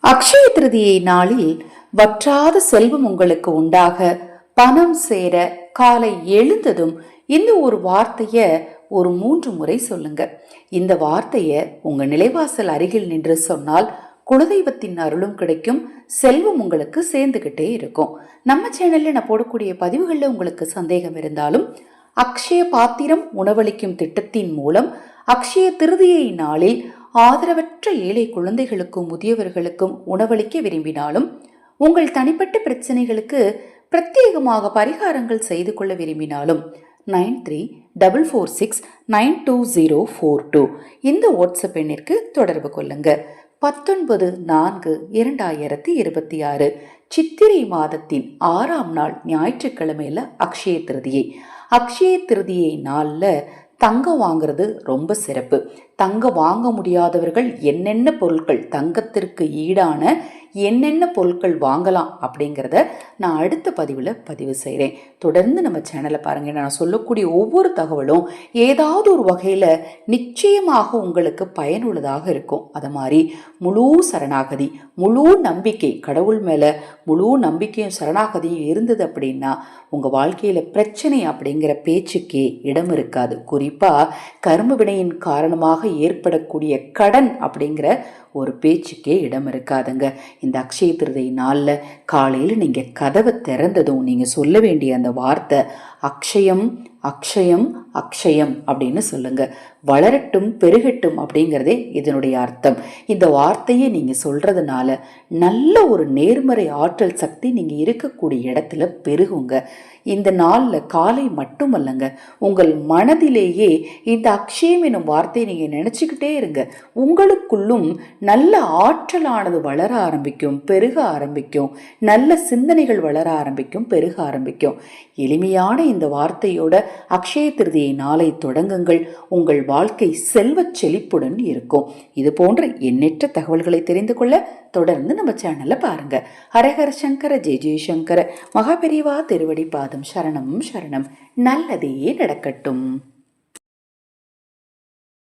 அக்ஷய திருதியை நாளில் வற்றாத செல்வம் உங்களுக்கு உண்டாக, பணம் சேர காலை எழுந்ததும் இந்த ஒரு வார்த்தைய ஒரு 3 முறை சொல்லுங்க. இந்த வார்த்தைய உங்க நிலைவாசல் அருகில் நின்று சொன்னால் குலதெய்வத்தின் அருளும் கிடைக்கும், செல்வம் உங்களுக்கு சேர்ந்துகிட்டே இருக்கும். நம்ம சேனல்ல நான் போடக்கூடிய பதிவுகள்ல உங்களுக்கு சந்தேகம் இருந்தாலும், அக்ஷய பாத்திரம் உணவளிக்கும் திட்டத்தின் மூலம் அக்ஷய திருதியை நாளில் ஆதரவற்ற ஏழை குழந்தைகளுக்கும் முதியவர்களுக்கும் உணவளிக்க விரும்பினாலும், உங்கள் தனிப்பட்ட பிரச்சனைகளுக்கு பிரத்யேகமாக பரிகாரங்கள் செய்து கொள்ள விரும்பினாலும் 9344692042 இந்த வாட்ஸ்அப் எண்ணிற்கு தொடர்பு கொள்ளுங்க. 19/4/2026 சித்திரை மாதத்தின் 6ஆம் நாள் ஞாயிற்றுக்கிழமையில அக்ஷய திருதியை. அக்ஷய திருதியை நாள்ல தங்கம் வாங்குறது ரொம்ப சிறப்பு. தங்கம் வாங்க முடியாதவர்கள் என்னென்ன பொருட்கள், தங்கத்திற்கு ஈடான என்னென்ன பொருட்கள் வாங்கலாம் அப்படிங்கிறத நான் அடுத்த பதிவில் பதிவு செய்கிறேன். தொடர்ந்து நம்ம சேனலை பாருங்கள். நான் சொல்லக்கூடிய ஒவ்வொரு தகவலும் ஏதாவது ஒரு வகையில் நிச்சயமாக உங்களுக்கு பயனுள்ளதாக இருக்கும். அது மாதிரி முழு சரணாகதி, முழு நம்பிக்கை, கடவுள் மேலே முழு நம்பிக்கையும் சரணாகதியும் இருந்தது அப்படின்னா உங்கள் வாழ்க்கையில் பிரச்சனை அப்படிங்கிற பேச்சுக்கே இடம் இருக்காது. குறிப்பாக கர்ம வினையின் காரணமாக ஏற்படக்கூடிய கடன் அப்படிங்கிற ஒரு பேச்சுக்கே இடம் இருக்காதுங்க. இந்த அக்ஷய திருதை நாளில் காலையில் நீங்கள் கதவை திறந்ததும் நீங்கள் சொல்ல வேண்டிய அந்த வார்த்தை அக்ஷயம் அக்ஷயம் அக்ஷயம் அப்படின்னு சொல்லுங்க. வளரட்டும் பெருகட்டும் அப்படிங்கிறதே இதனுடைய அர்த்தம். இந்த வார்த்தையை நீங்க சொல்றதுனால நல்ல ஒரு நேர்மறை ஆற்றல் சக்தி நீங்க இருக்கக்கூடிய இடத்துல பெருகுங்க. இந்த நாளில் காலை மட்டுமல்லங்க, உங்கள் மனதிலேயே இந்த அக்ஷயம் எனும் வார்த்தையை நீங்க நினைச்சுக்கிட்டே இருங்க. உங்களுக்குள்ளும் நல்ல ஆற்றலானது வளர ஆரம்பிக்கும், பெருக ஆரம்பிக்கும். நல்ல சிந்தனைகள் வளர ஆரம்பிக்கும், பெருக ஆரம்பிக்கும். எளிமையான இந்த வார்த்தையோட அக்ஷய திருதியை நாளை தொடங்குங்கள். உங்கள் வாழ்க்கை செல்வச் செழிப்புடன் இருக்கும். இது போன்ற எண்ணற்ற தகவல்களை தெரிந்து கொள்ள தொடர்ந்து நம்ம சேனல்ல பாருங்க. ஹரஹர சங்கர ஜெய ஜெயசங்கர. மகாபெரிவா திருவடி பாதம் சரணம் சரணம். நல்லதே நடக்கட்டும்.